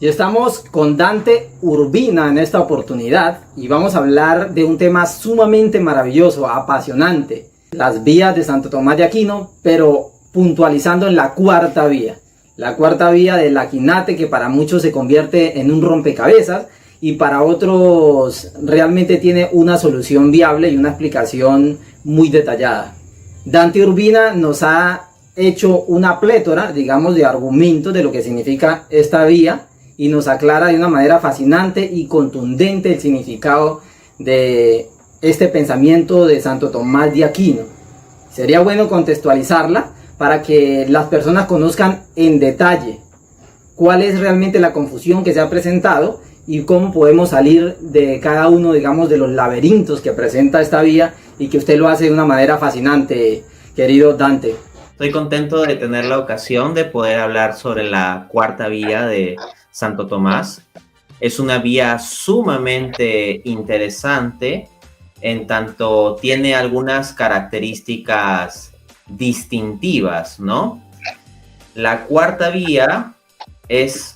Y estamos con Dante Urbina en esta oportunidad y vamos a hablar de un tema sumamente maravilloso, apasionante, las vías de Santo Tomás de Aquino, pero puntualizando en la cuarta vía del Aquinate, que para muchos se convierte en un rompecabezas y para otros realmente tiene una solución viable y una explicación muy detallada. Dante Urbina nos ha hecho una plétora, digamos, de argumentos de lo que significa esta vía y nos aclara de una manera fascinante y contundente el significado de este pensamiento de Santo Tomás de Aquino. Sería bueno contextualizarla para que las personas conozcan en detalle cuál es realmente la confusión que se ha presentado y cómo podemos salir de cada uno, digamos, de los laberintos que presenta esta vía, y que usted lo hace de una manera fascinante, querido Dante. Estoy contento de tener la ocasión de poder hablar sobre la cuarta vía de Santo Tomás. Es una vía sumamente interesante, en tanto tiene algunas características distintivas, ¿no? La cuarta vía es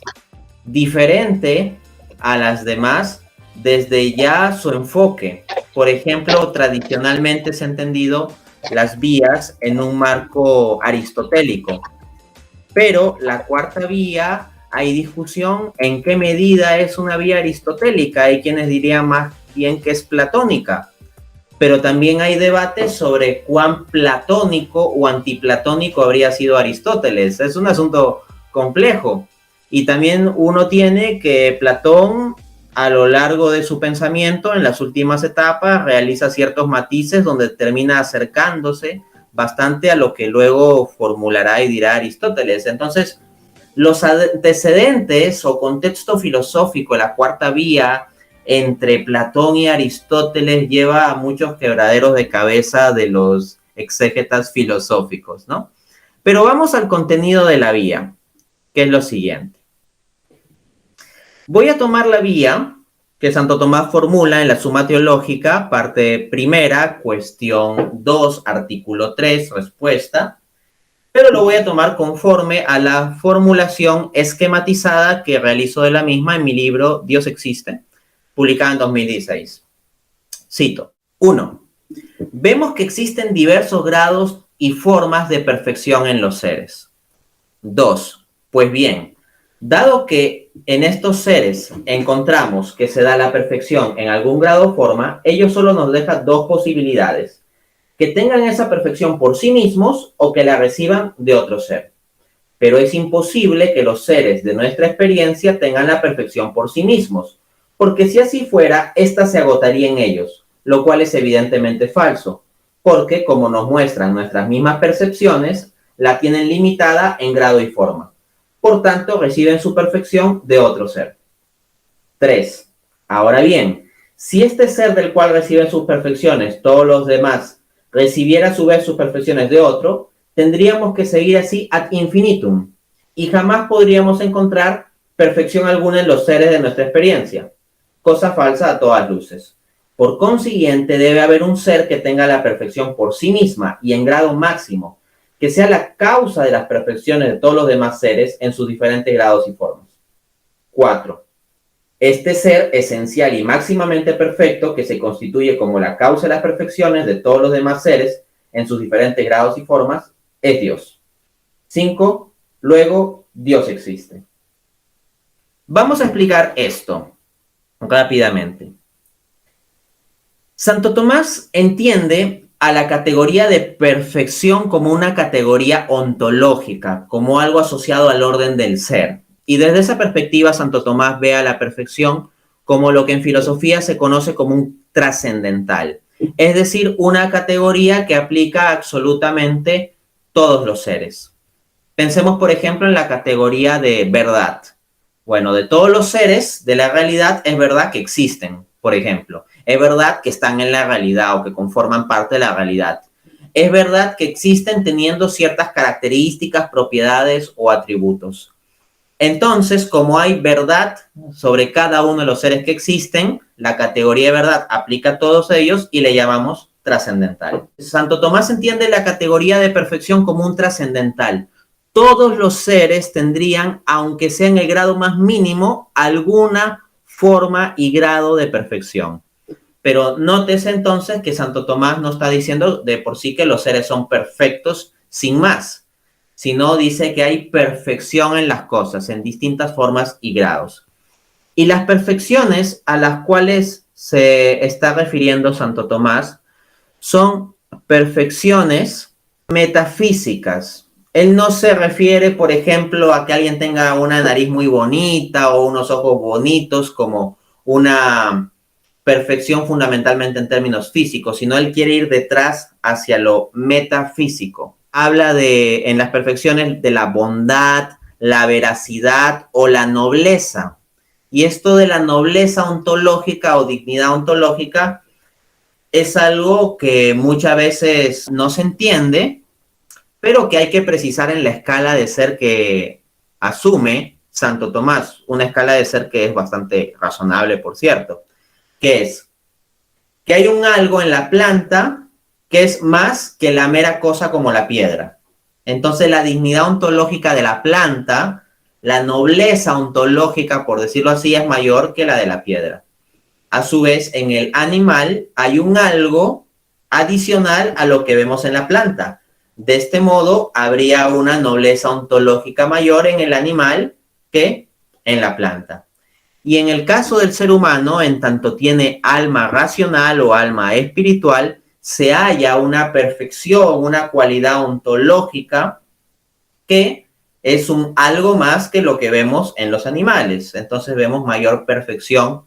diferente a las demás desde ya su enfoque. Por ejemplo, tradicionalmente se ha entendido las vías en un marco aristotélico, pero la cuarta vía hay discusión en qué medida es una vía aristotélica. Hay quienes dirían más bien que es platónica, pero también hay debate sobre cuán platónico o antiplatónico habría sido Aristóteles. Es un asunto complejo, y también uno tiene que Platón, a lo largo de su pensamiento, en las últimas etapas, realiza ciertos matices donde termina acercándose bastante a lo que luego formulará y dirá Aristóteles. Entonces, los antecedentes o contexto filosófico de la cuarta vía entre Platón y Aristóteles lleva a muchos quebraderos de cabeza de los exégetas filosóficos, ¿no? Pero vamos al contenido de la vía, que es lo siguiente. Voy a tomar la vía que Santo Tomás formula en la Suma Teológica, parte primera, cuestión 2, artículo 3, respuesta, pero lo voy a tomar conforme a la formulación esquematizada que realizo de la misma en mi libro Dios existe, publicado en 2016. Cito. 1. Vemos que existen diversos grados y formas de perfección en los seres. 2. Pues bien, dado que en estos seres encontramos que se da la perfección en algún grado o forma, ello solo nos deja dos posibilidades: que tengan esa perfección por sí mismos o que la reciban de otro ser. Pero es imposible que los seres de nuestra experiencia tengan la perfección por sí mismos, porque si así fuera, ésta se agotaría en ellos, lo cual es evidentemente falso, porque, como nos muestran nuestras mismas percepciones, la tienen limitada en grado y forma. Por tanto, reciben su perfección de otro ser. 3. Ahora bien, si este ser del cual reciben sus perfecciones, todos los demás, recibiera a su vez sus perfecciones de otro, tendríamos que seguir así ad infinitum, y jamás podríamos encontrar perfección alguna en los seres de nuestra experiencia. Cosa falsa a todas luces. Por consiguiente, debe haber un ser que tenga la perfección por sí misma y en grado máximo, que sea la causa de las perfecciones de todos los demás seres en sus diferentes grados y formas. 4. Este ser esencial y máximamente perfecto, que se constituye como la causa de las perfecciones de todos los demás seres en sus diferentes grados y formas, es Dios. 5. Luego, Dios existe. Vamos a explicar esto rápidamente. Santo Tomás entiende a la categoría de perfección como una categoría ontológica, como algo asociado al orden del ser. Y desde esa perspectiva, Santo Tomás ve a la perfección como lo que en filosofía se conoce como un trascendental, es decir, una categoría que aplica a absolutamente todos los seres. Pensemos, por ejemplo, en la categoría de verdad. Bueno, de todos los seres de la realidad es verdad que existen, por ejemplo. Es verdad que están en la realidad o que conforman parte de la realidad. Es verdad que existen teniendo ciertas características, propiedades o atributos. Entonces, como hay verdad sobre cada uno de los seres que existen, la categoría de verdad aplica a todos ellos y le llamamos trascendental. Santo Tomás entiende la categoría de perfección como un trascendental. todos los seres tendrían, aunque sea en el grado más mínimo, alguna forma y grado de perfección. Pero nótese entonces que Santo Tomás no está diciendo de por sí que los seres son perfectos sin más, sino dice que hay perfección en las cosas, en distintas formas y grados. Y las perfecciones a las cuales se está refiriendo Santo Tomás son perfecciones metafísicas. Él no se refiere, por ejemplo, a que alguien tenga una nariz muy bonita o unos ojos bonitos como una perfección fundamentalmente en términos físicos, sino él quiere ir detrás hacia lo metafísico. Habla en las perfecciones de la bondad, la veracidad o la nobleza. Y esto de la nobleza ontológica o dignidad ontológica es algo que muchas veces no se entiende, pero que hay que precisar en la escala de ser que asume Santo Tomás, una escala de ser que es bastante razonable, por cierto, que es que hay un algo en la planta que es más que la mera cosa como la piedra. Entonces la dignidad ontológica de la planta, la nobleza ontológica, por decirlo así, es mayor que la de la piedra. A su vez, en el animal hay un algo adicional a lo que vemos en la planta. De este modo, habría una nobleza ontológica mayor en el animal que en la planta. Y en el caso del ser humano, en tanto tiene alma racional o alma espiritual, se halla una perfección, una cualidad ontológica que es algo más que lo que vemos en los animales. Entonces vemos mayor perfección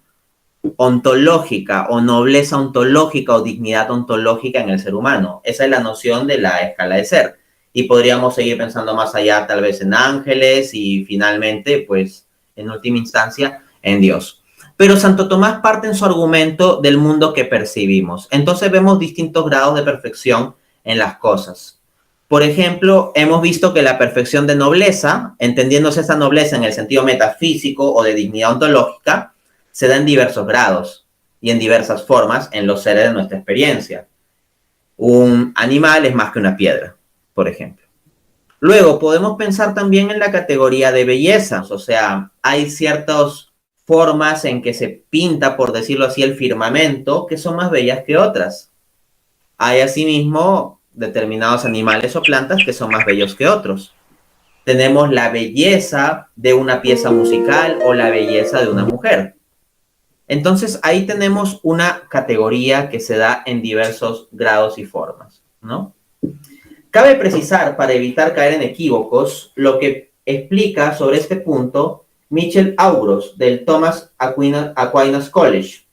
ontológica o nobleza ontológica o dignidad ontológica en el ser humano. Esa es la noción de la escala de ser. Y podríamos seguir pensando más allá, tal vez en ángeles y finalmente, pues, en última instancia, en Dios. Pero Santo Tomás parte en su argumento del mundo que percibimos. Entonces vemos distintos grados de perfección en las cosas. Por ejemplo, hemos visto que la perfección de nobleza, entendiéndose esa nobleza en el sentido metafísico o de dignidad ontológica, se da en diversos grados y en diversas formas en los seres de nuestra experiencia. Un animal es más que una piedra, por ejemplo. Luego, podemos pensar también en la categoría de bellezas, o sea, hay ciertas formas en que se pinta, por decirlo así, el firmamento que son más bellas que otras. Hay asimismo determinados animales o plantas que son más bellos que otros. Tenemos la belleza de una pieza musical o la belleza de una mujer. Entonces, ahí tenemos una categoría que se da en diversos grados y formas, ¿no? Cabe precisar, para evitar caer en equívocos, lo que explica sobre este punto Michel Augros, del Thomas Aquinas College.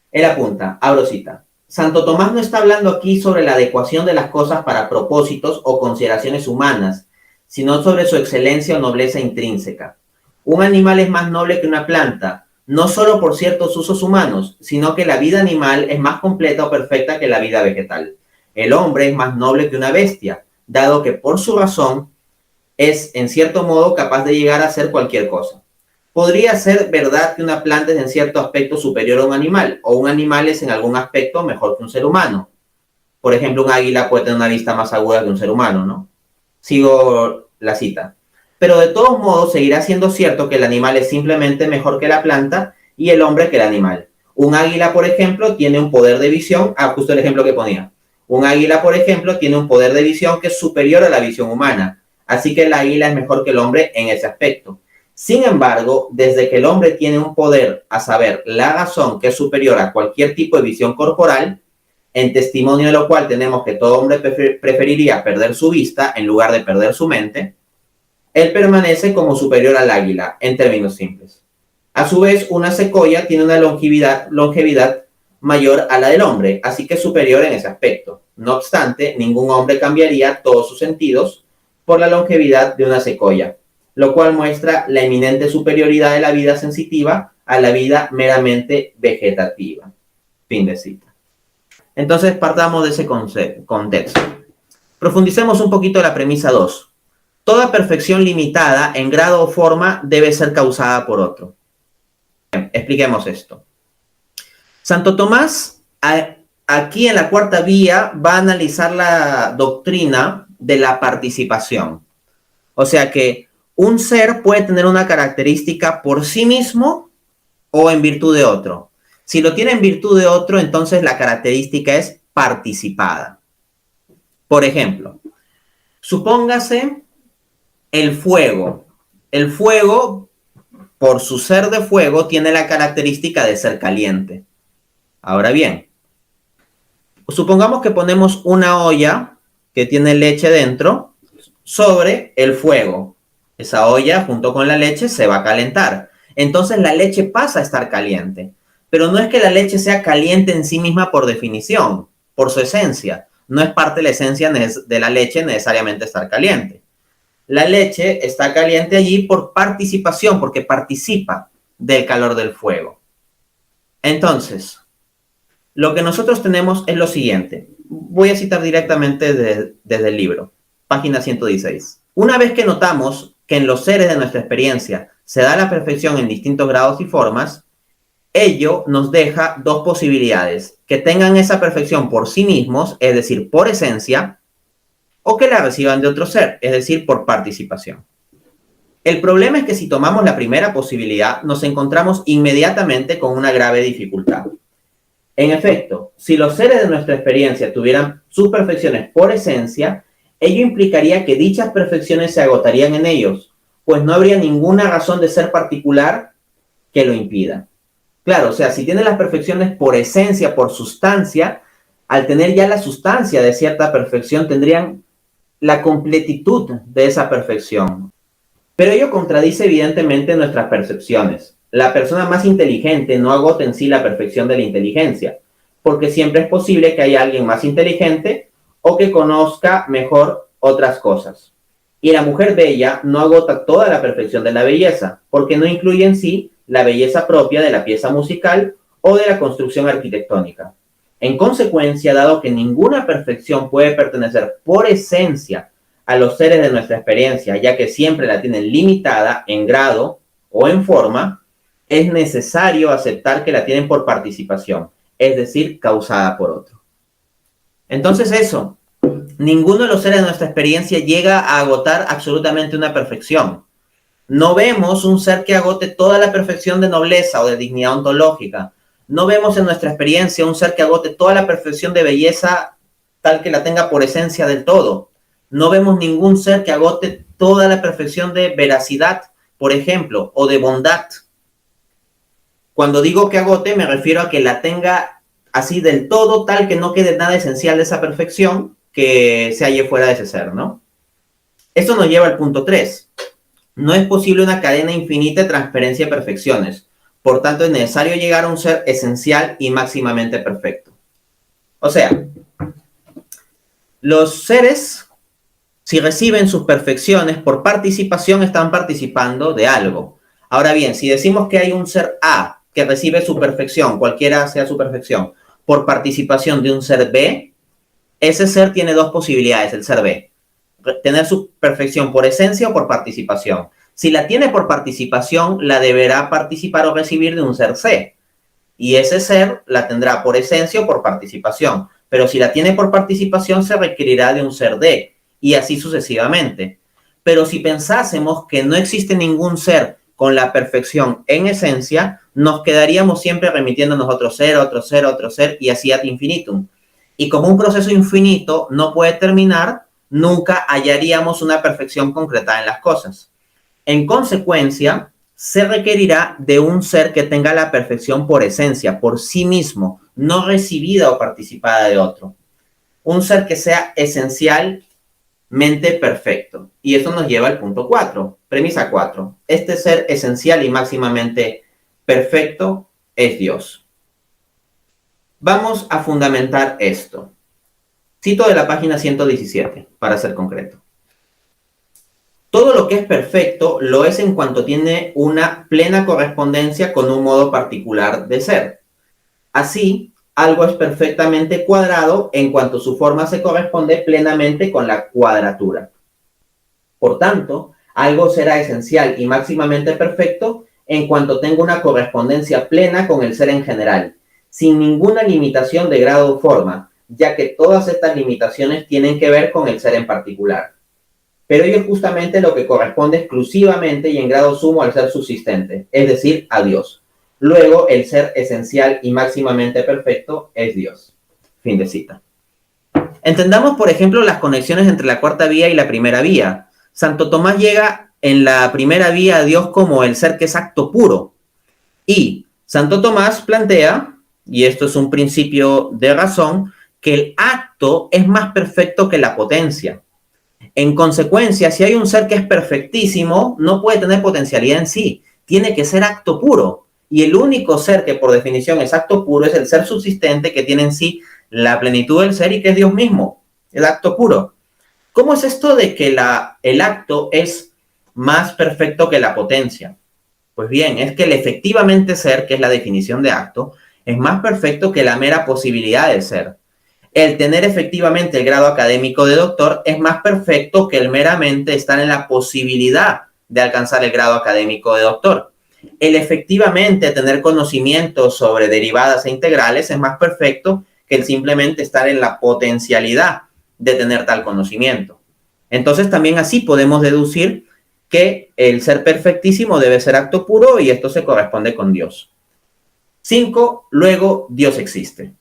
Él apunta, abro cita, Santo Tomás no está hablando aquí sobre la adecuación de las cosas para propósitos o consideraciones humanas, sino sobre su excelencia o nobleza intrínseca. Un animal es más noble que una planta, no solo por ciertos usos humanos, sino que la vida animal es más completa o perfecta que la vida vegetal. El hombre es más noble que una bestia, dado que por su razón es, en cierto modo, capaz de llegar a hacer cualquier cosa. Podría ser verdad que una planta es en cierto aspecto superior a un animal, o un animal es en algún aspecto mejor que un ser humano. Por ejemplo, un águila puede tener una vista más aguda que un ser humano, ¿no? Sigo la cita. Pero de todos modos seguirá siendo cierto que el animal es simplemente mejor que la planta y el hombre que el animal. Un águila, por ejemplo, tiene un poder de visión, justo el ejemplo que ponía. Un águila, por ejemplo, tiene un poder de visión que es superior a la visión humana. Así que el águila es mejor que el hombre en ese aspecto. Sin embargo, desde que el hombre tiene un poder, a saber, la razón, que es superior a cualquier tipo de visión corporal, en testimonio de lo cual tenemos que todo hombre preferiría perder su vista en lugar de perder su mente, él permanece como superior al águila, en términos simples. A su vez, una secoya tiene una longevidad mayor a la del hombre, así que es superior en ese aspecto. No obstante, ningún hombre cambiaría todos sus sentidos por la longevidad de una secoya, lo cual muestra la eminente superioridad de la vida sensitiva a la vida meramente vegetativa. Fin de cita. Entonces, partamos de ese contexto. Profundicemos un poquito la premisa 2. Toda perfección limitada en grado o forma debe ser causada por otro. Bien, expliquemos esto. Santo Tomás, aquí en la cuarta vía, va a analizar la doctrina de la participación. O sea que un ser puede tener una característica por sí mismo o en virtud de otro. Si lo tiene en virtud de otro, entonces la característica es participada. Por ejemplo, supóngase el fuego. El fuego, por su ser de fuego, tiene la característica de ser caliente. Ahora bien, supongamos que ponemos una olla que tiene leche dentro sobre el fuego. Esa olla junto con la leche se va a calentar. Entonces la leche pasa a estar caliente. Pero no es que la leche sea caliente en sí misma por definición, por su esencia. No es parte de la esencia de la leche necesariamente estar caliente. La leche está caliente allí por participación, porque participa del calor del fuego. Entonces, lo que nosotros tenemos es lo siguiente. Voy a citar directamente desde el libro, página 116. Una vez que notamos que en los seres de nuestra experiencia se da la perfección en distintos grados y formas, ello nos deja dos posibilidades: que tengan esa perfección por sí mismos, es decir, por esencia, o que la reciban de otro ser, es decir, por participación. El problema es que si tomamos la primera posibilidad, nos encontramos inmediatamente con una grave dificultad. En efecto, si los seres de nuestra experiencia tuvieran sus perfecciones por esencia, ello implicaría que dichas perfecciones se agotarían en ellos, pues no habría ninguna razón de ser particular que lo impida. Claro, o sea, si tienen las perfecciones por esencia, por sustancia, al tener ya la sustancia de cierta perfección, tendrían la completitud de esa perfección. Pero ello contradice evidentemente nuestras percepciones. La persona más inteligente no agota en sí la perfección de la inteligencia, porque siempre es posible que haya alguien más inteligente o que conozca mejor otras cosas. Y la mujer bella no agota toda la perfección de la belleza, porque no incluye en sí la belleza propia de la pieza musical o de la construcción arquitectónica. En consecuencia, dado que ninguna perfección puede pertenecer por esencia a los seres de nuestra experiencia, ya que siempre la tienen limitada en grado o en forma, es necesario aceptar que la tienen por participación, es decir, causada por otro. Entonces eso, ninguno de los seres de nuestra experiencia llega a agotar absolutamente una perfección. No vemos un ser que agote toda la perfección de nobleza o de dignidad ontológica. No vemos en nuestra experiencia un ser que agote toda la perfección de belleza tal que la tenga por esencia del todo. No vemos ningún ser que agote toda la perfección de veracidad, por ejemplo, o de bondad. Cuando digo que agote, me refiero a que la tenga así del todo, tal que no quede nada esencial de esa perfección que se halle fuera de ese ser, ¿no? Esto nos lleva al punto 3. No es posible una cadena infinita de transferencia de perfecciones. Por tanto, es necesario llegar a un ser esencial y máximamente perfecto. O sea, los seres, si reciben sus perfecciones por participación, están participando de algo. Ahora bien, si decimos que hay un ser A que recibe su perfección, cualquiera sea su perfección, por participación de un ser B, ese ser tiene dos posibilidades, el ser B: tener su perfección por esencia o por participación. Si la tiene por participación, la deberá participar o recibir de un ser C. Y ese ser la tendrá por esencia o por participación. Pero si la tiene por participación, se requerirá de un ser D. Y así sucesivamente. Pero si pensásemos que no existe ningún ser con la perfección en esencia, nos quedaríamos siempre remitiéndonos a otro ser, otro ser, otro ser, y así ad infinitum. Y como un proceso infinito no puede terminar, nunca hallaríamos una perfección concretada en las cosas. En consecuencia, se requerirá de un ser que tenga la perfección por esencia, por sí mismo, no recibida o participada de otro. Un ser que sea esencialmente perfecto. Y eso nos lleva al punto 4, premisa 4. Este ser esencial y máximamente perfecto es Dios. Vamos a fundamentar esto. Cito de la página 117, para ser concreto. Todo lo que es perfecto lo es en cuanto tiene una plena correspondencia con un modo particular de ser. Así, algo es perfectamente cuadrado en cuanto su forma se corresponde plenamente con la cuadratura. Por tanto, algo será esencial y máximamente perfecto en cuanto tenga una correspondencia plena con el ser en general, sin ninguna limitación de grado o forma, ya que todas estas limitaciones tienen que ver con el ser en particular. pero ello es justamente lo que corresponde exclusivamente y en grado sumo al ser subsistente, es decir, a Dios. Luego, el ser esencial y máximamente perfecto es Dios. Fin de cita. Entendamos, por ejemplo, las conexiones entre la cuarta vía y la primera vía. Santo Tomás llega en la primera vía a Dios como el ser que es acto puro. Y Santo Tomás plantea, y esto es un principio de razón, que el acto es más perfecto que la potencia. En consecuencia, si hay un ser que es perfectísimo, no puede tener potencialidad en sí, tiene que ser acto puro. Y el único ser que por definición es acto puro es el ser subsistente que tiene en sí la plenitud del ser y que es Dios mismo, el acto puro. ¿Cómo es esto de que el acto es más perfecto que la potencia? Pues bien, es que el efectivamente ser, que es la definición de acto, es más perfecto que la mera posibilidad de ser. El tener efectivamente el grado académico de doctor es más perfecto que el meramente estar en la posibilidad de alcanzar el grado académico de doctor. El efectivamente tener conocimientos sobre derivadas e integrales es más perfecto que el simplemente estar en la potencialidad de tener tal conocimiento. Entonces también así podemos deducir que el ser perfectísimo debe ser acto puro y esto se corresponde con Dios. 5. Luego, Dios existe.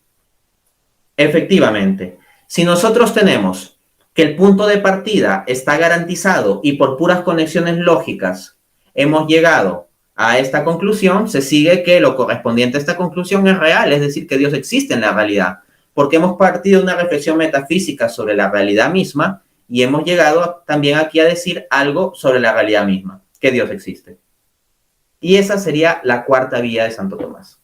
Efectivamente, si nosotros tenemos que el punto de partida está garantizado y por puras conexiones lógicas hemos llegado a esta conclusión, se sigue que lo correspondiente a esta conclusión es real, es decir, que Dios existe en la realidad, porque hemos partido de una reflexión metafísica sobre la realidad misma y hemos llegado también aquí a decir algo sobre la realidad misma, que Dios existe. Y esa sería la cuarta vía de Santo Tomás.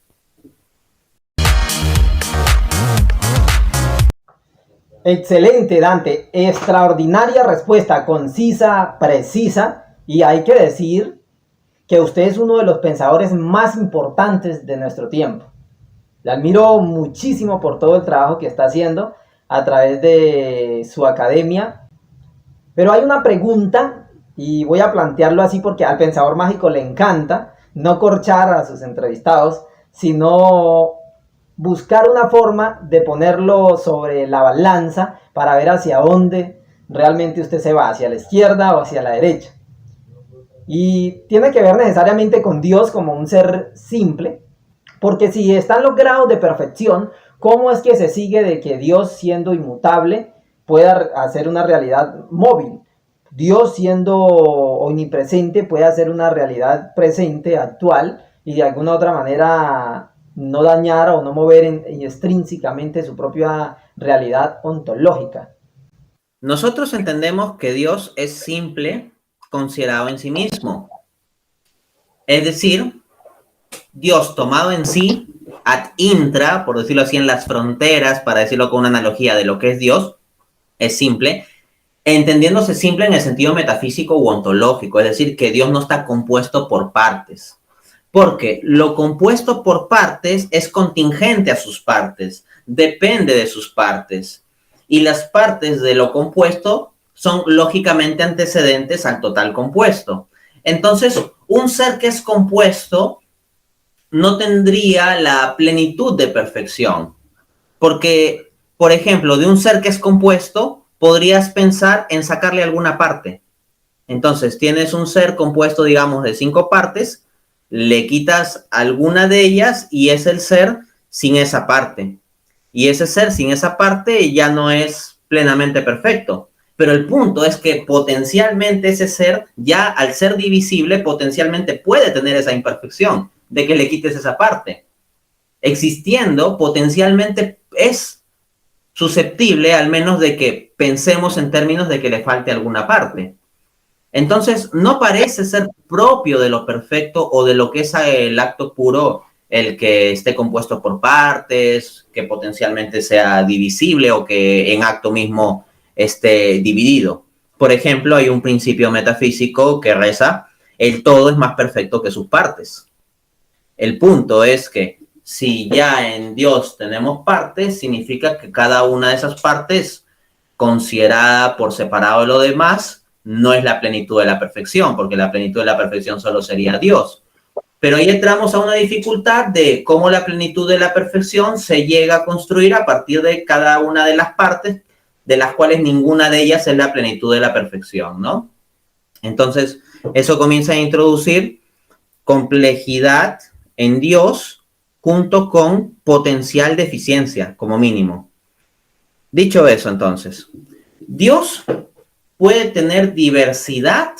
Excelente, Dante. Extraordinaria respuesta, concisa, precisa. Y hay que decir que usted es uno de los pensadores más importantes de nuestro tiempo. Le admiro muchísimo por todo el trabajo que está haciendo a través de su academia. Pero hay una pregunta, y voy a plantearlo así porque al pensador mágico le encanta no corchar a sus entrevistados, sino buscar una forma de ponerlo sobre la balanza para ver hacia dónde realmente usted se va, hacia la izquierda o hacia la derecha. Y tiene que ver necesariamente con Dios como un ser simple, porque si están los grados de perfección, ¿cómo es que se sigue de que Dios, siendo inmutable, pueda hacer una realidad móvil? Dios, siendo omnipresente, puede hacer una realidad presente, actual, y de alguna otra manera no dañar o no mover extrínsecamente su propia realidad ontológica. Nosotros entendemos que Dios es simple considerado en sí mismo. Es decir, Dios tomado en sí, ad intra, por decirlo así, en las fronteras, para decirlo con una analogía de lo que es Dios, es simple, entendiéndose simple en el sentido metafísico u ontológico, es decir, que Dios no está compuesto por partes. Porque lo compuesto por partes es contingente a sus partes, depende de sus partes. Y las partes de lo compuesto son lógicamente antecedentes al total compuesto. Entonces, un ser que es compuesto no tendría la plenitud de perfección. Porque, por ejemplo, de un ser que es compuesto, podrías pensar en sacarle alguna parte. Entonces, tienes un ser compuesto, digamos, de 5 partes, le quitas alguna de ellas y es el ser sin esa parte. Y ese ser sin esa parte ya no es plenamente perfecto. Pero el punto es que potencialmente ese ser, ya al ser divisible, potencialmente puede tener esa imperfección de que le quites esa parte. Existiendo, potencialmente es susceptible al menos de que pensemos en términos de que le falte alguna parte. Entonces, no parece ser propio de lo perfecto o de lo que es el acto puro el que esté compuesto por partes, que potencialmente sea divisible o que en acto mismo esté dividido. Por ejemplo, hay un principio metafísico que reza, el todo es más perfecto que sus partes. El punto es que si ya en Dios tenemos partes, significa que cada una de esas partes, considerada por separado de lo demás, no es la plenitud de la perfección, porque la plenitud de la perfección solo sería Dios. Pero ahí entramos a una dificultad de cómo la plenitud de la perfección se llega a construir a partir de cada una de las partes de las cuales ninguna de ellas es la plenitud de la perfección, ¿no? Entonces, eso comienza a introducir complejidad en Dios junto con potencial de eficiencia, como mínimo. Dicho eso, entonces, Dios puede tener diversidad,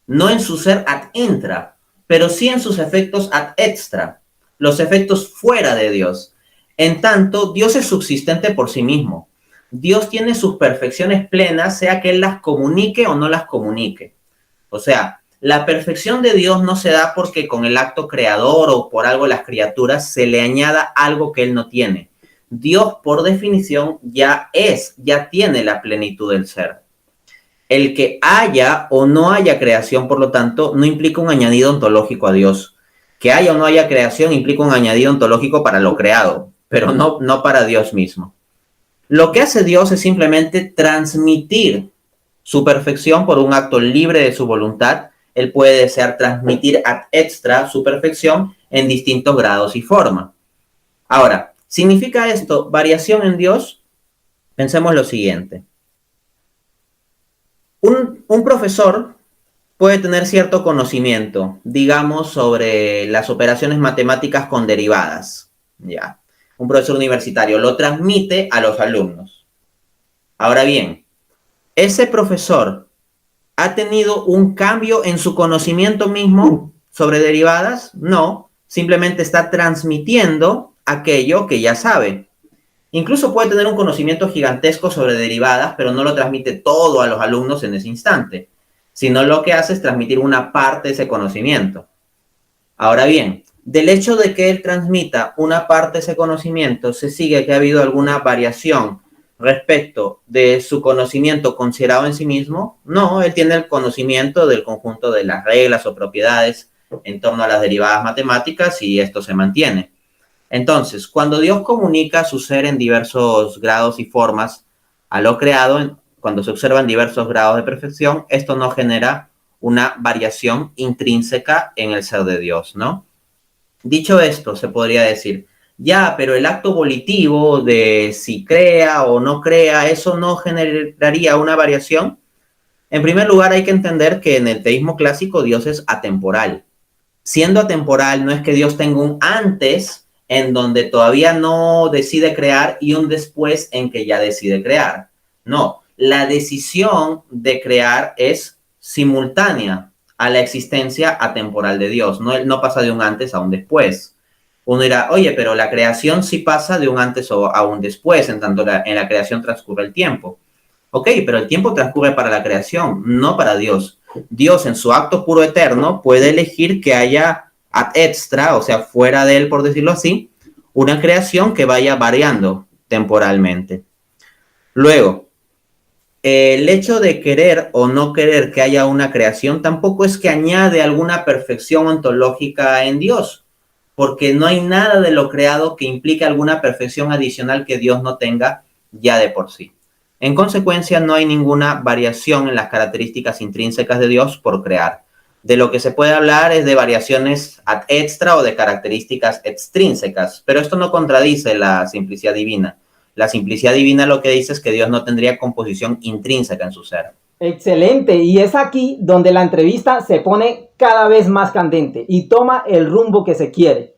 no en su ser ad intra, pero sí en sus efectos ad extra, los efectos fuera de Dios. En tanto, Dios es subsistente por sí mismo. Dios tiene sus perfecciones plenas, sea que Él las comunique o no las comunique. O sea, la perfección de Dios no se da porque con el acto creador o por algo las criaturas se le añada algo que Él no tiene. Dios, por definición, ya tiene la plenitud del ser. El que haya o no haya creación, por lo tanto, no implica un añadido ontológico a Dios. Que haya o no haya creación implica un añadido ontológico para lo creado, pero no para Dios mismo. Lo que hace Dios es simplemente transmitir su perfección por un acto libre de su voluntad. Él puede desear transmitir ad extra su perfección en distintos grados y forma. Ahora, ¿significa esto variación en Dios? Pensemos lo siguiente. Un profesor puede tener cierto conocimiento, digamos, sobre las operaciones matemáticas con derivadas. Ya. Un profesor universitario lo transmite a los alumnos. Ahora bien, ¿ese profesor ha tenido un cambio en su conocimiento mismo sobre derivadas? No, simplemente está transmitiendo aquello que ya sabe. Incluso puede tener un conocimiento gigantesco sobre derivadas, pero no lo transmite todo a los alumnos en ese instante, sino lo que hace es transmitir una parte de ese conocimiento. Ahora bien, del hecho de que él transmita una parte de ese conocimiento, se sigue que ha habido alguna variación respecto de su conocimiento considerado en sí mismo. No, él tiene el conocimiento del conjunto de las reglas o propiedades en torno a las derivadas matemáticas y esto se mantiene. Entonces, cuando Dios comunica su ser en diversos grados y formas a lo creado, cuando se observan diversos grados de perfección, esto no genera una variación intrínseca en el ser de Dios, ¿no? Dicho esto, se podría decir, ya, pero el acto volitivo de si crea o no crea, ¿eso no generaría una variación? En primer lugar, hay que entender que en el teísmo clásico Dios es atemporal. Siendo atemporal, no es que Dios tenga un antes en donde todavía no decide crear y un después en que ya decide crear. No, la decisión de crear es simultánea a la existencia atemporal de Dios. No pasa de un antes a un después. Uno dirá, oye, pero la creación sí pasa de un antes a un después, en tanto en la creación transcurre el tiempo. Ok, pero el tiempo transcurre para la creación, no para Dios. Dios, en su acto puro eterno, puede elegir que haya ad extra, o sea, fuera de él, por decirlo así, una creación que vaya variando temporalmente. Luego, el hecho de querer o no querer que haya una creación tampoco es que añade alguna perfección ontológica en Dios, porque no hay nada de lo creado que implique alguna perfección adicional que Dios no tenga ya de por sí. En consecuencia, no hay ninguna variación en las características intrínsecas de Dios por crear. De lo que se puede hablar es de variaciones ad extra o de características extrínsecas, pero esto no contradice la simplicidad divina. La simplicidad divina lo que dice es que Dios no tendría composición intrínseca en su ser. Excelente, y es aquí donde la entrevista se pone cada vez más candente y toma el rumbo que se quiere.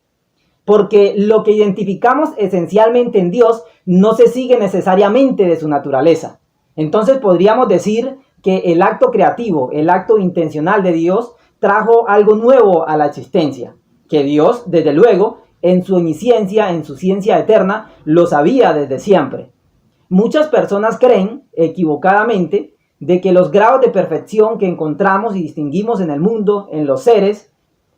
Porque lo que identificamos esencialmente en Dios no se sigue necesariamente de su naturaleza. Entonces podríamos decir que el acto creativo, el acto intencional de Dios, trajo algo nuevo a la existencia. Que Dios, desde luego, en su omnisciencia, en su ciencia eterna, lo sabía desde siempre. Muchas personas creen, equivocadamente, de que los grados de perfección que encontramos y distinguimos en el mundo, en los seres,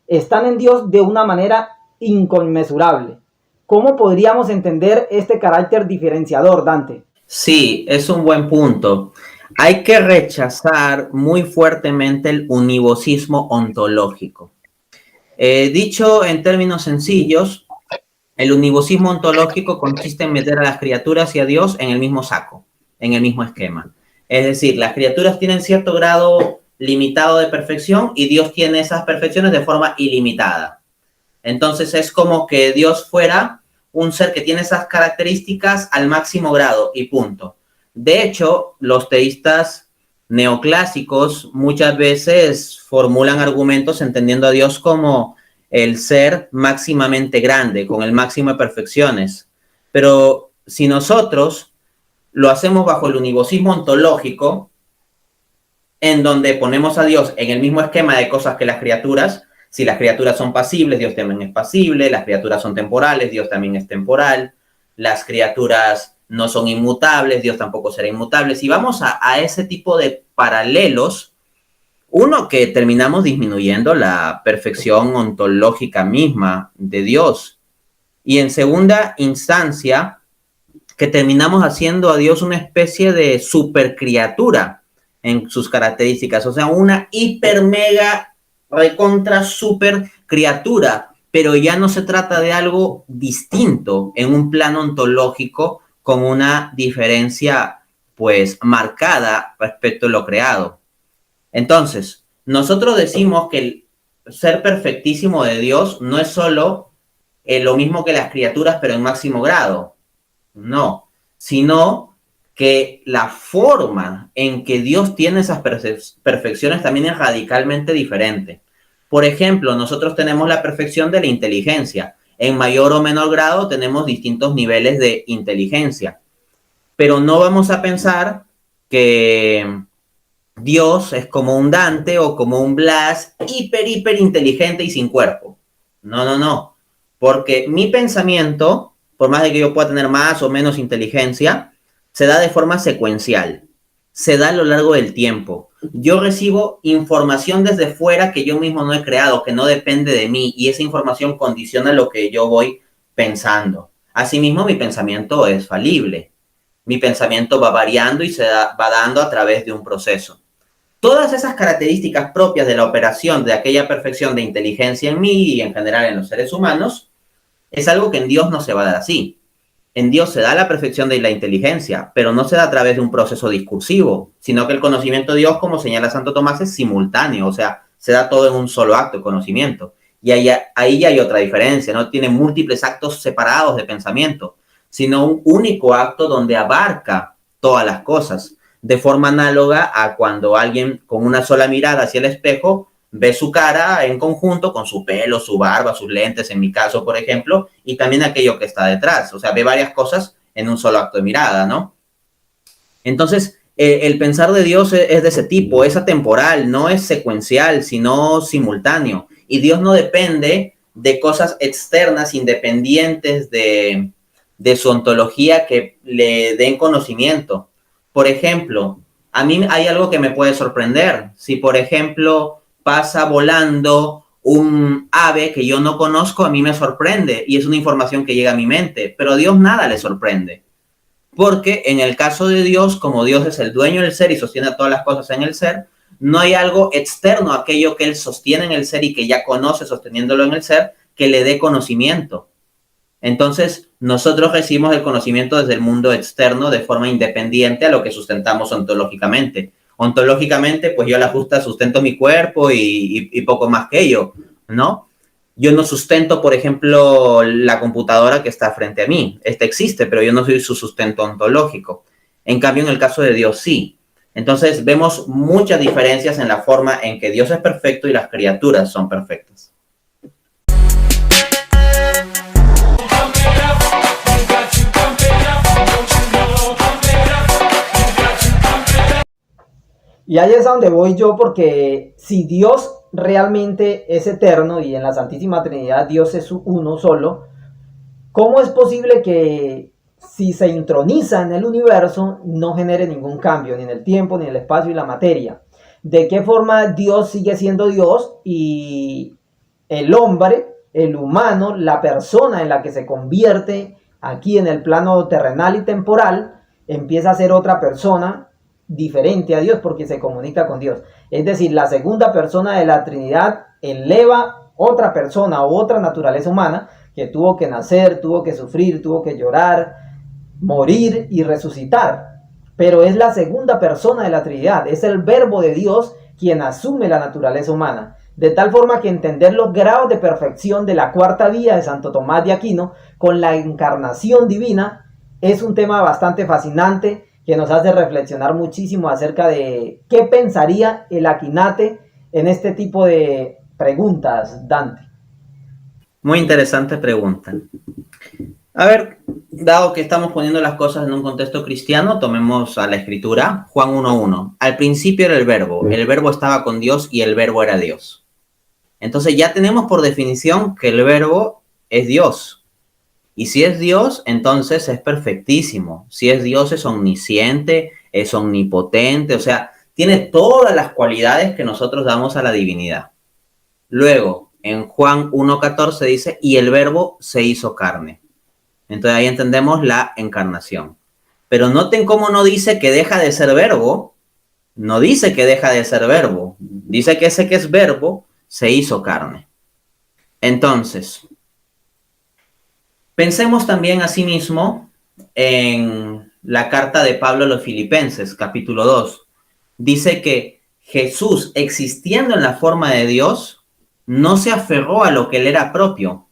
están en Dios de una manera inconmensurable. ¿Cómo podríamos entender este carácter diferenciador, Dante? Sí, es un buen punto. Hay que rechazar muy fuertemente el univocismo ontológico. Dicho en términos sencillos, el univocismo ontológico consiste en meter a las criaturas y a Dios en el mismo saco, en el mismo esquema. Es decir, las criaturas tienen cierto grado limitado de perfección y Dios tiene esas perfecciones de forma ilimitada. Entonces es como que Dios fuera un ser que tiene esas características al máximo grado y punto. De hecho, los teístas neoclásicos muchas veces formulan argumentos entendiendo a Dios como el ser máximamente grande, con el máximo de perfecciones. Pero si nosotros lo hacemos bajo el univocismo ontológico, en donde ponemos a Dios en el mismo esquema de cosas que las criaturas, si las criaturas son pasibles, Dios también es pasible, las criaturas son temporales, Dios también es temporal, las criaturas no son inmutables, Dios tampoco será inmutable. Si vamos a ese tipo de paralelos, uno, que terminamos disminuyendo la perfección ontológica misma de Dios, y en segunda instancia, que terminamos haciendo a Dios una especie de supercriatura en sus características, o sea, una hiper mega recontra super criatura, pero ya no se trata de algo distinto en un plano ontológico con una diferencia pues marcada respecto a lo creado. Entonces, nosotros decimos que el ser perfectísimo de Dios no es solo lo mismo que las criaturas, pero en máximo grado. No, sino que la forma en que Dios tiene esas perfecciones también es radicalmente diferente. Por ejemplo, nosotros tenemos la perfección de la inteligencia. En mayor o menor grado tenemos distintos niveles de inteligencia. Pero no vamos a pensar que Dios es como un Dante o como un Blas hiper inteligente y sin cuerpo. No. Porque mi pensamiento, por más de que yo pueda tener más o menos inteligencia, se da de forma secuencial, se da a lo largo del tiempo. Yo recibo información desde fuera que yo mismo no he creado, que no depende de mí, y esa información condiciona lo que yo voy pensando. Asimismo, mi pensamiento es falible. Mi pensamiento va variando y va dando a través de un proceso. Todas esas características propias de la operación de aquella perfección de inteligencia en mí y en general en los seres humanos, es algo que en Dios no se va a dar así. En Dios se da la perfección de la inteligencia, pero no se da a través de un proceso discursivo, sino que el conocimiento de Dios, como señala Santo Tomás, es simultáneo, o sea, se da todo en un solo acto de conocimiento. Y ahí ya hay otra diferencia, no tiene múltiples actos separados de pensamiento, sino un único acto donde abarca todas las cosas, de forma análoga a cuando alguien con una sola mirada hacia el espejo ve su cara en conjunto con su pelo, su barba, sus lentes, en mi caso, por ejemplo, y también aquello que está detrás. O sea, ve varias cosas en un solo acto de mirada, ¿no? Entonces, el pensar de Dios es de ese tipo, es atemporal, no es secuencial, sino simultáneo. Y Dios no depende de cosas externas, independientes de su ontología que le den conocimiento. Por ejemplo, a mí hay algo que me puede sorprender. Si, por ejemplo, pasa volando un ave que yo no conozco, a mí me sorprende y es una información que llega a mi mente, pero a Dios nada le sorprende. Porque en el caso de Dios, como Dios es el dueño del ser y sostiene todas las cosas en el ser, no hay algo externo a aquello que Él sostiene en el ser y que ya conoce sosteniéndolo en el ser, que le dé conocimiento. Entonces, nosotros recibimos el conocimiento desde el mundo externo de forma independiente a lo que sustentamos ontológicamente. Ontológicamente, pues yo a la justa sustento mi cuerpo y poco más que ello, ¿no? Yo no sustento, por ejemplo, la computadora que está frente a mí. Esta existe, pero yo no soy su sustento ontológico. En cambio, en el caso de Dios, sí. Entonces, vemos muchas diferencias en la forma en que Dios es perfecto y las criaturas son perfectas. Y ahí es a donde voy yo, porque si Dios realmente es eterno y en la Santísima Trinidad Dios es uno solo, ¿cómo es posible que si se introniza en el universo no genere ningún cambio, ni en el tiempo, ni en el espacio y la materia? ¿De qué forma Dios sigue siendo Dios y el hombre, el humano, la persona en la que se convierte aquí en el plano terrenal y temporal, empieza a ser otra persona diferente a Dios porque se comunica con Dios? Es decir, la segunda persona de la Trinidad eleva otra persona o otra naturaleza humana que tuvo que nacer, tuvo que sufrir, tuvo que llorar, morir y resucitar. Pero es la segunda persona de la Trinidad, es el Verbo de Dios quien asume la naturaleza humana. De tal forma que entender los grados de perfección de la cuarta vía de Santo Tomás de Aquino con la encarnación divina es un tema bastante fascinante que nos hace reflexionar muchísimo acerca de qué pensaría el Akinate en este tipo de preguntas, Dante. Muy interesante pregunta. A ver, dado que estamos poniendo las cosas en un contexto cristiano, tomemos a la escritura, Juan 1:1. Al principio era el verbo estaba con Dios y el verbo era Dios. Entonces ya tenemos por definición que el verbo es Dios. Y si es Dios, entonces es perfectísimo. Si es Dios, es omnisciente, es omnipotente, o sea, tiene todas las cualidades que nosotros damos a la divinidad. Luego, en Juan 1:14 dice, y el verbo se hizo carne. Entonces ahí entendemos la encarnación. Pero noten cómo no dice que deja de ser verbo, no dice que deja de ser verbo, dice que ese que es verbo se hizo carne. Entonces, pensemos también asimismo en la carta de Pablo a los Filipenses, capítulo 2. Dice que Jesús, existiendo en la forma de Dios, no se aferró a lo que él era propio,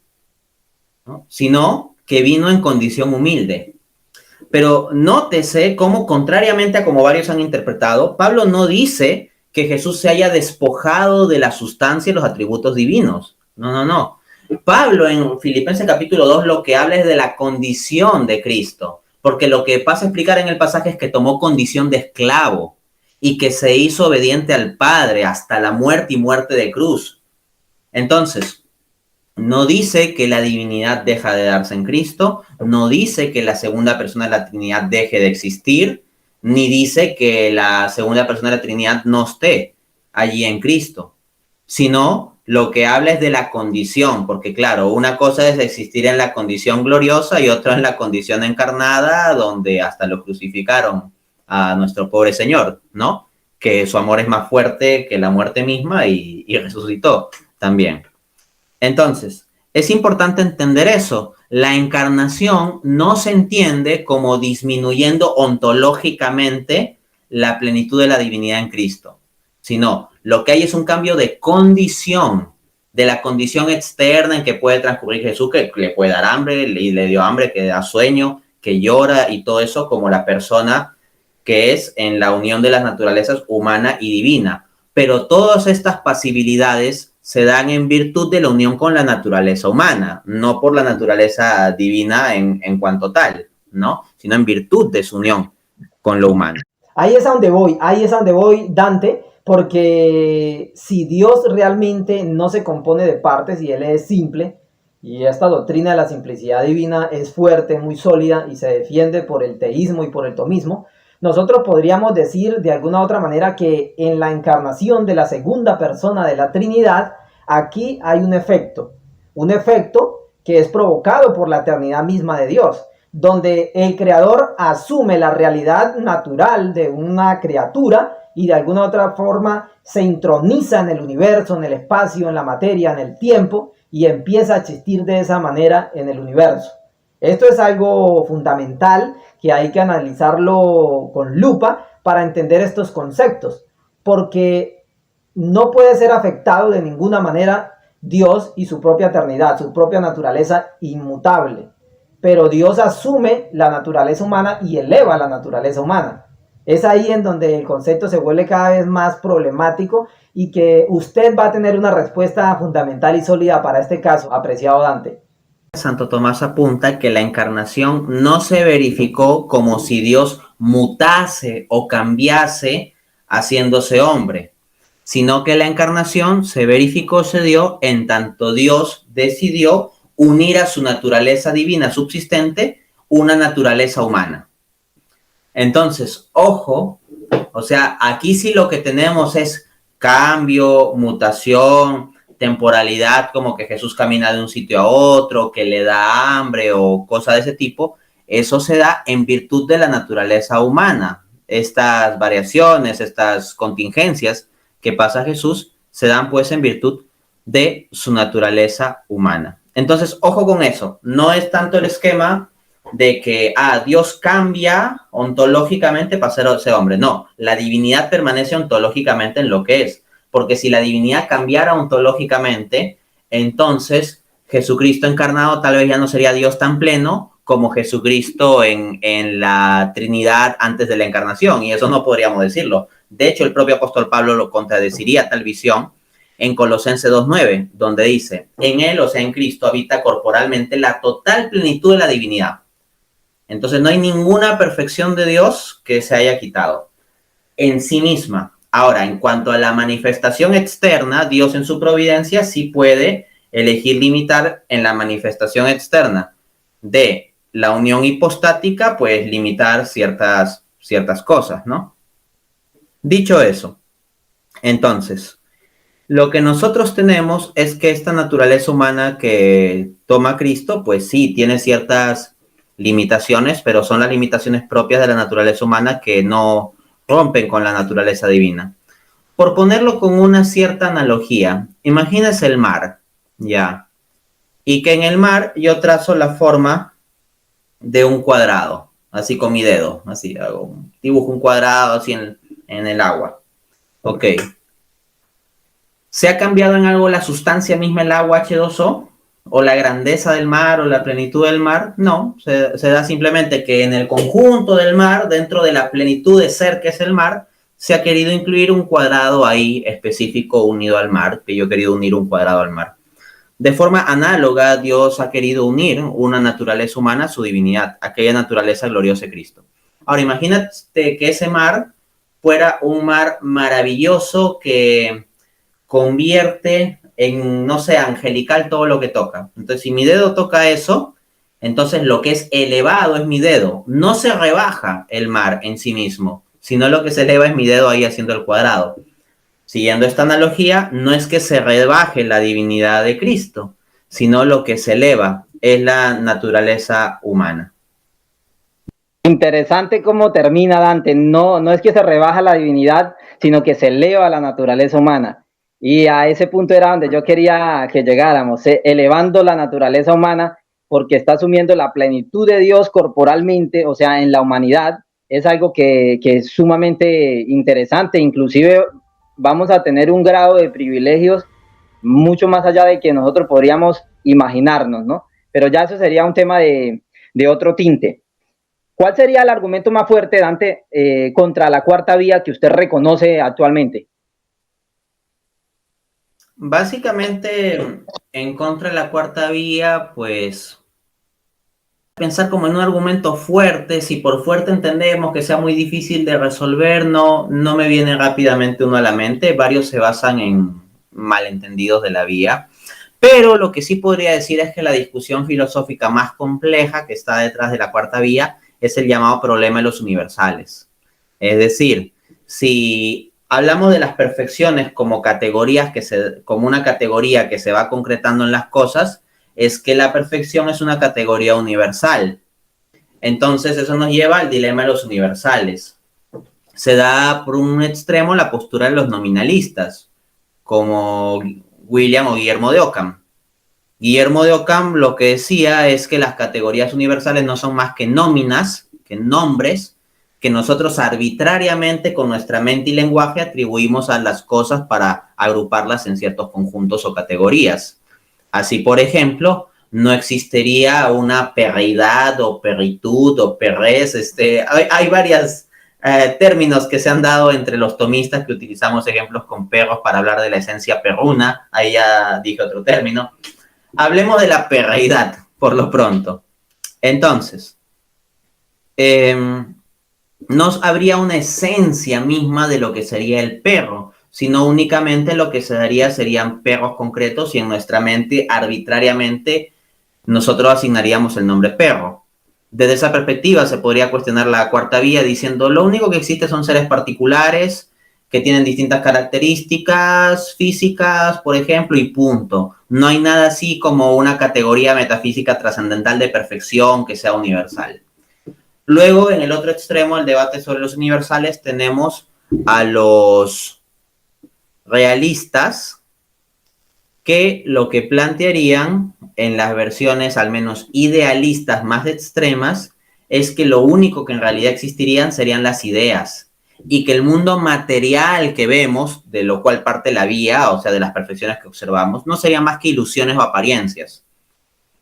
¿no? Sino que vino en condición humilde. Pero nótese cómo, contrariamente a como varios han interpretado, Pablo no dice que Jesús se haya despojado de la sustancia y los atributos divinos. No. Pablo en Filipenses capítulo 2 lo que habla es de la condición de Cristo, porque lo que pasa a explicar en el pasaje es que tomó condición de esclavo y que se hizo obediente al Padre hasta la muerte y muerte de cruz. Entonces, no dice que la divinidad deja de darse en Cristo, no dice que la segunda persona de la Trinidad deje de existir, ni dice que la segunda persona de la Trinidad no esté allí en Cristo, sino lo que habla es de la condición, porque claro, una cosa es existir en la condición gloriosa y otra en la condición encarnada, donde hasta lo crucificaron a nuestro pobre Señor, ¿no? Que su amor es más fuerte que la muerte misma y resucitó también. Entonces, es importante entender eso. La encarnación no se entiende como disminuyendo ontológicamente la plenitud de la divinidad en Cristo, sino lo que hay es un cambio de condición, de la condición externa en que puede transcurrir Jesús, que le puede dar hambre, y le dio hambre, que da sueño, que llora y todo eso, como la persona que es en la unión de las naturalezas humana y divina. Pero todas estas pasibilidades se dan en virtud de la unión con la naturaleza humana, no por la naturaleza divina en cuanto tal, ¿no? Sino en virtud de su unión con lo humano. Ahí es a donde voy, Dante, porque si Dios realmente no se compone de partes y Él es simple, y esta doctrina de la simplicidad divina es fuerte, muy sólida y se defiende por el teísmo y por el tomismo, nosotros podríamos decir de alguna otra manera que en la encarnación de la segunda persona de la Trinidad, aquí hay un efecto que es provocado por la eternidad misma de Dios, donde el creador asume la realidad natural de una criatura y de alguna otra forma se introniza en el universo, en el espacio, en la materia, en el tiempo y empieza a existir de esa manera en el universo. Esto es algo fundamental que hay que analizarlo con lupa para entender estos conceptos, porque no puede ser afectado de ninguna manera Dios y su propia eternidad, su propia naturaleza inmutable. Pero Dios asume la naturaleza humana y eleva la naturaleza humana. Es ahí en donde el concepto se vuelve cada vez más problemático y que usted va a tener una respuesta fundamental y sólida para este caso, apreciado Dante. Santo Tomás apunta que la encarnación no se verificó como si Dios mutase o cambiase haciéndose hombre, sino que la encarnación se verificó, se dio en tanto Dios decidió unir a su naturaleza divina subsistente una naturaleza humana. Entonces, ojo, o sea, aquí sí lo que tenemos es cambio, mutación, temporalidad, como que Jesús camina de un sitio a otro, que le da hambre o cosas de ese tipo. Eso se da en virtud de la naturaleza humana. Estas variaciones, estas contingencias que pasa Jesús, se dan pues en virtud de su naturaleza humana. Entonces, ojo con eso. No es tanto el esquema de que Dios cambia ontológicamente para ser hombre. No, la divinidad permanece ontológicamente en lo que es. Porque si la divinidad cambiara ontológicamente, entonces Jesucristo encarnado tal vez ya no sería Dios tan pleno, como Jesucristo en la Trinidad antes de la encarnación, y eso no podríamos decirlo. De hecho, el propio apóstol Pablo lo contradeciría tal visión en Colosenses 2:9, donde dice, en él, o sea, en Cristo, habita corporalmente la total plenitud de la divinidad. Entonces no hay ninguna perfección de Dios que se haya quitado en sí misma. Ahora, en cuanto a la manifestación externa, Dios en su providencia sí puede elegir limitar en la manifestación externa de la unión hipostática, pues limitar ciertas cosas, ¿no? Dicho eso, entonces, lo que nosotros tenemos es que esta naturaleza humana que toma Cristo, pues sí, tiene ciertas limitaciones, pero son las limitaciones propias de la naturaleza humana que no rompen con la naturaleza divina. Por ponerlo con una cierta analogía, imagínese el mar, ya, y que en el mar yo trazo la forma de un cuadrado, así con mi dedo, así hago, dibujo un cuadrado así en el agua. Ok. ¿Se ha cambiado en algo la sustancia misma, el agua H2O? ¿O la grandeza del mar o la plenitud del mar? No, se da simplemente que en el conjunto del mar, dentro de la plenitud de ser que es el mar, se ha querido incluir un cuadrado ahí específico unido al mar, que yo he querido unir un cuadrado al mar. De forma análoga, Dios ha querido unir una naturaleza humana a su divinidad, aquella naturaleza gloriosa de Cristo. Ahora, imagínate que ese mar fuera un mar maravilloso que convierte en, no sé, angelical todo lo que toca. Entonces, si mi dedo toca eso, entonces lo que es elevado es mi dedo. No se rebaja el mar en sí mismo, sino lo que se eleva es mi dedo ahí haciendo el cuadrado. Siguiendo esta analogía, no es que se rebaje la divinidad de Cristo, sino lo que se eleva es la naturaleza humana. Interesante cómo termina Dante. No, no es que se rebaja la divinidad, sino que se eleva la naturaleza humana. Y a ese punto era donde yo quería que llegáramos, elevando la naturaleza humana, porque está asumiendo la plenitud de Dios corporalmente, o sea, en la humanidad. Es algo que es sumamente interesante. Inclusive vamos a tener un grado de privilegios mucho más allá de que nosotros podríamos imaginarnos, ¿no? Pero ya eso sería un tema de otro tinte. ¿Cuál sería el argumento más fuerte, Dante, contra la cuarta vía que usted reconoce actualmente? Básicamente, en contra de la cuarta vía, pues pensar como en un argumento fuerte, si por fuerte entendemos que sea muy difícil de resolver, no me viene rápidamente uno a la mente. Varios se basan en malentendidos de la vía. Pero lo que sí podría decir es que la discusión filosófica más compleja que está detrás de la cuarta vía es el llamado problema de los universales. Es decir, si hablamos de las perfecciones como categorías como una categoría que se va concretando en las cosas, es que la perfección es una categoría universal. Entonces eso nos lleva al dilema de los universales. Se da por un extremo la postura de los nominalistas, como William o Guillermo de Ockham. Guillermo de Ockham lo que decía es que las categorías universales no son más que nóminas, que nombres, que nosotros arbitrariamente con nuestra mente y lenguaje atribuimos a las cosas para agruparlas en ciertos conjuntos o categorías. Así, por ejemplo, no existiría una perreidad o perritud o perres. Hay varios términos que se han dado entre los tomistas que utilizamos ejemplos con perros para hablar de la esencia perruna. Ahí ya dije otro término. Hablemos de la perreidad, por lo pronto. Entonces, no habría una esencia misma de lo que sería el perro, sino únicamente lo que se daría serían perros concretos y en nuestra mente arbitrariamente nosotros asignaríamos el nombre perro. Desde esa perspectiva se podría cuestionar la cuarta vía diciendo lo único que existe son seres particulares que tienen distintas características físicas, por ejemplo, y punto. No hay nada así como una categoría metafísica trascendental de perfección que sea universal. Luego, en el otro extremo del debate sobre los universales, tenemos a los realistas que lo que plantearían en las versiones al menos idealistas más extremas es que lo único que en realidad existirían serían las ideas y que el mundo material que vemos, de lo cual parte la vía, o sea, de las perfecciones que observamos, no serían más que ilusiones o apariencias.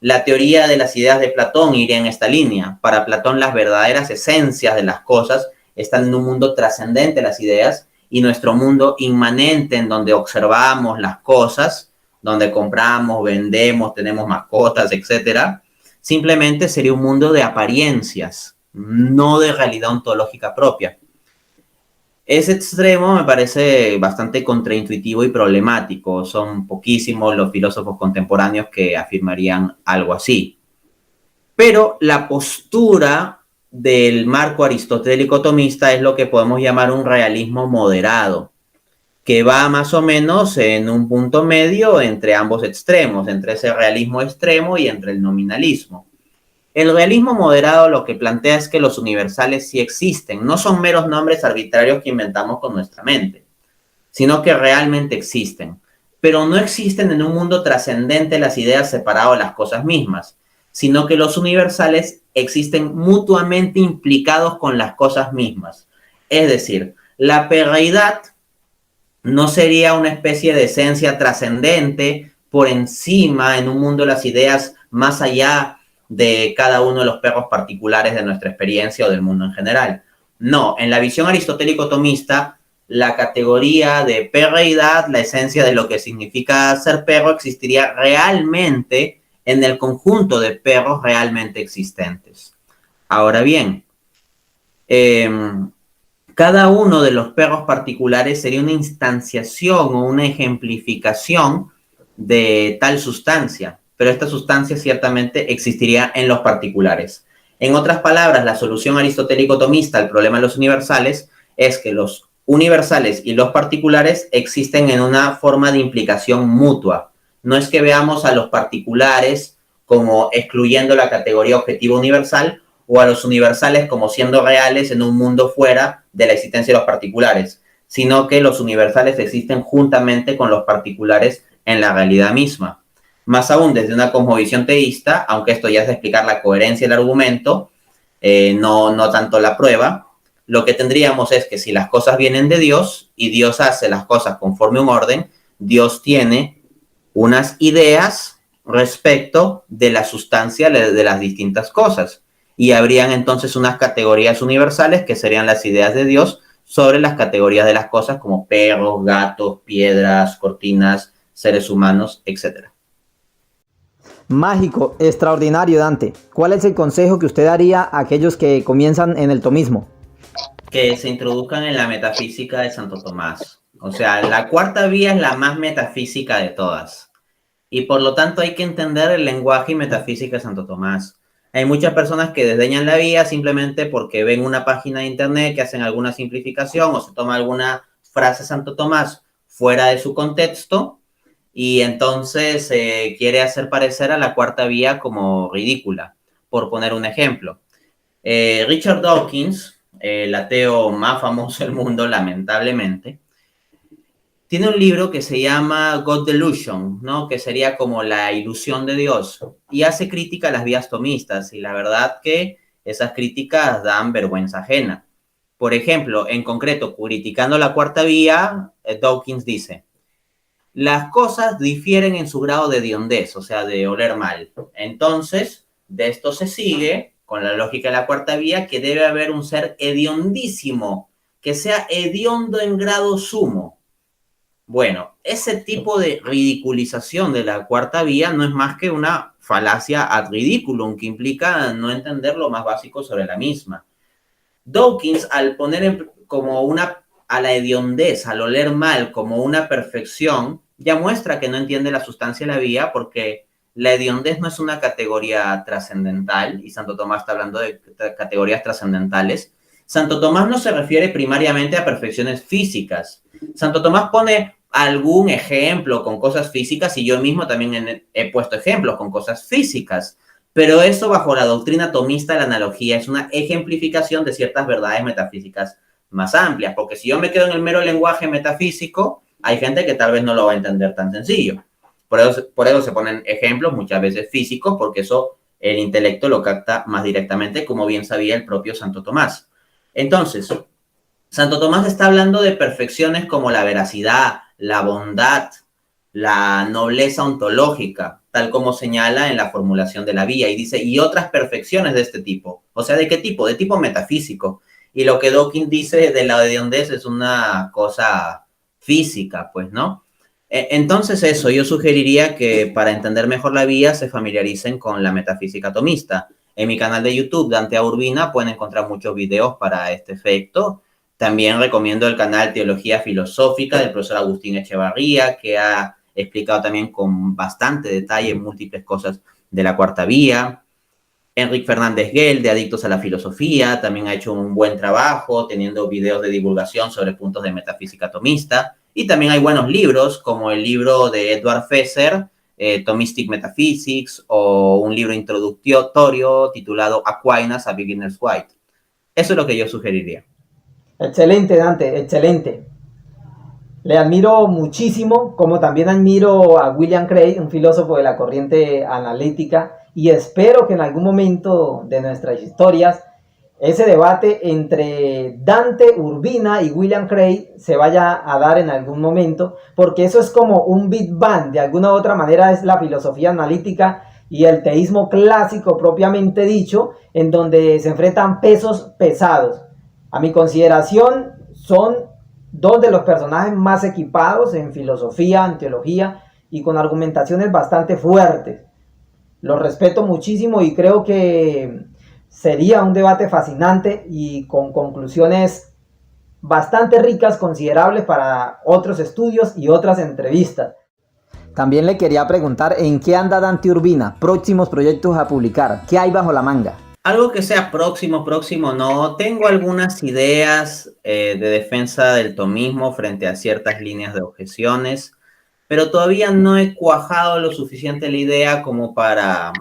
La teoría de las ideas de Platón iría en esta línea. Para Platón, las verdaderas esencias de las cosas están en un mundo trascendente de las ideas, y nuestro mundo inmanente, en donde observamos las cosas, donde compramos, vendemos, tenemos mascotas, etcétera, simplemente sería un mundo de apariencias, no de realidad ontológica propia. Ese extremo me parece bastante contraintuitivo y problemático. Son poquísimos los filósofos contemporáneos que afirmarían algo así. Pero la postura del marco aristotélico tomista es lo que podemos llamar un realismo moderado, que va más o menos en un punto medio entre ambos extremos, entre ese realismo extremo y entre el nominalismo. El realismo moderado lo que plantea es que los universales sí existen, no son meros nombres arbitrarios que inventamos con nuestra mente, sino que realmente existen, pero no existen en un mundo trascendente las ideas separado de las cosas mismas, sino que los universales existen mutuamente implicados con las cosas mismas. Es decir, la pereidad no sería una especie de esencia trascendente por encima en un mundo de las ideas más allá de cada uno de los perros particulares de nuestra experiencia o del mundo en general. No, en la visión aristotélico-tomista, la categoría de perreidad, la esencia de lo que significa ser perro, existiría realmente en el conjunto de perros realmente existentes. Ahora bien, cada uno de los perros particulares sería una instanciación o una ejemplificación de tal sustancia, pero esta sustancia ciertamente existiría en los particulares. En otras palabras, la solución aristotélico-tomista al problema de los universales es que los universales y los particulares existen en una forma de implicación mutua. No es que veamos a los particulares como excluyendo la categoría objetivo universal, o a los universales como siendo reales en un mundo fuera de la existencia de los particulares, sino que los universales existen juntamente con los particulares en la realidad misma. Más aún, desde una cosmovisión teísta, aunque esto ya es de explicar la coherencia del argumento, no tanto la prueba, lo que tendríamos es que si las cosas vienen de Dios y Dios hace las cosas conforme un orden, Dios tiene unas ideas respecto de la sustancia de las distintas cosas. Y habrían entonces unas categorías universales que serían las ideas de Dios sobre las categorías de las cosas como perros, gatos, piedras, cortinas, seres humanos, etc. Mágico, extraordinario, Dante. ¿Cuál es el consejo que usted daría a aquellos que comienzan en el tomismo? Que se introduzcan en la metafísica de Santo Tomás. O sea, la cuarta vía es la más metafísica de todas. Y por lo tanto hay que entender el lenguaje y metafísica de Santo Tomás. Hay muchas personas que desdeñan la vía simplemente porque ven una página de internet que hacen alguna simplificación o se toma alguna frase de Santo Tomás fuera de su contexto y entonces quiere hacer parecer a la cuarta vía como ridícula, por poner un ejemplo. Richard Dawkins, el ateo más famoso del mundo, lamentablemente, tiene un libro que se llama God Delusion, ¿no? Que sería como la ilusión de Dios, y hace crítica a las vías tomistas, y la verdad que esas críticas dan vergüenza ajena. Por ejemplo, en concreto, criticando la cuarta vía, Dawkins dice: las cosas difieren en su grado de hediondez, o sea, de oler mal. Entonces, de esto se sigue, con la lógica de la cuarta vía, que debe haber un ser hediondísimo, que sea hediondo en grado sumo. Bueno, ese tipo de ridiculización de la cuarta vía no es más que una falacia ad ridiculum, que implica no entender lo más básico sobre la misma. Dawkins, al poner a la hediondez, al oler mal, como una perfección, ya muestra que no entiende la sustancia de la vía, porque la hediondez no es una categoría trascendental, y Santo Tomás está hablando de categorías trascendentales. Santo Tomás no se refiere primariamente a perfecciones físicas. Santo Tomás pone algún ejemplo con cosas físicas, y yo mismo también he puesto ejemplos con cosas físicas, pero eso bajo la doctrina tomista de la analogía es una ejemplificación de ciertas verdades metafísicas más amplias, porque si yo me quedo en el mero lenguaje metafísico, hay gente que tal vez no lo va a entender tan sencillo. Por eso se ponen ejemplos muchas veces físicos, porque eso el intelecto lo capta más directamente, como bien sabía el propio Santo Tomás. Entonces, Santo Tomás está hablando de perfecciones como la veracidad, la bondad, la nobleza ontológica, tal como señala en la formulación de la vía, y dice, y otras perfecciones de este tipo. O sea, ¿de qué tipo? De tipo metafísico. Y lo que Dawkins dice de la hediondez es una cosa física, pues, ¿no? Entonces eso, yo sugeriría que para entender mejor la vía se familiaricen con la metafísica atomista. En mi canal de YouTube, Dante A. Urbina, pueden encontrar muchos videos para este efecto. También recomiendo el canal Teología Filosófica del profesor Agustín Echevarría, que ha explicado también con bastante detalle múltiples cosas de la cuarta vía. Enrique Fernández Guel, de Adictos a la Filosofía, también ha hecho un buen trabajo teniendo videos de divulgación sobre puntos de metafísica atomista. Y también hay buenos libros, como el libro de Edward Fesser, Thomistic Metaphysics, o un libro introductorio titulado Aquinas, A Beginner's Guide. Eso es lo que yo sugeriría. Excelente, Dante, excelente. Le admiro muchísimo, como también admiro a William Craig, un filósofo de la corriente analítica, y espero que en algún momento de nuestras historias ese debate entre Dante Urbina y William Craig se vaya a dar en algún momento, porque eso es como un Big Bang, de alguna u otra manera es la filosofía analítica y el teísmo clásico propiamente dicho, en donde se enfrentan pesos pesados. A mi consideración son dos de los personajes más equipados en filosofía, en teología y con argumentaciones bastante fuertes. Los respeto muchísimo y creo que sería un debate fascinante y con conclusiones bastante ricas, considerables para otros estudios y otras entrevistas. También le quería preguntar en qué anda Dante Urbina, próximos proyectos a publicar, qué hay bajo la manga. Algo que sea próximo, no. Tengo algunas ideas de defensa del tomismo frente a ciertas líneas de objeciones, pero todavía no he cuajado lo suficiente la idea como para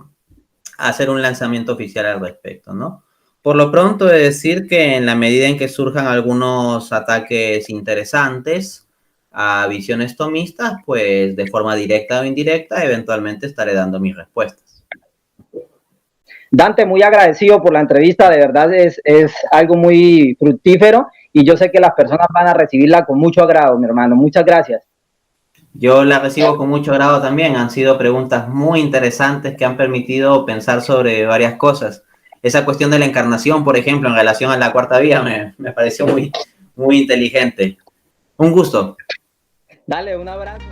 hacer un lanzamiento oficial al respecto, ¿no? Por lo pronto, he de decir que en la medida en que surjan algunos ataques interesantes a visiones tomistas, pues de forma directa o indirecta, eventualmente estaré dando mis respuestas. Dante, muy agradecido por la entrevista, de verdad es algo muy fructífero y yo sé que las personas van a recibirla con mucho agrado, mi hermano. Muchas gracias. Yo la recibo con mucho agrado también. Han sido preguntas muy interesantes que han permitido pensar sobre varias cosas. Esa cuestión de la encarnación, por ejemplo, en relación a la cuarta vía, me pareció muy inteligente. Un gusto. Dale, un abrazo.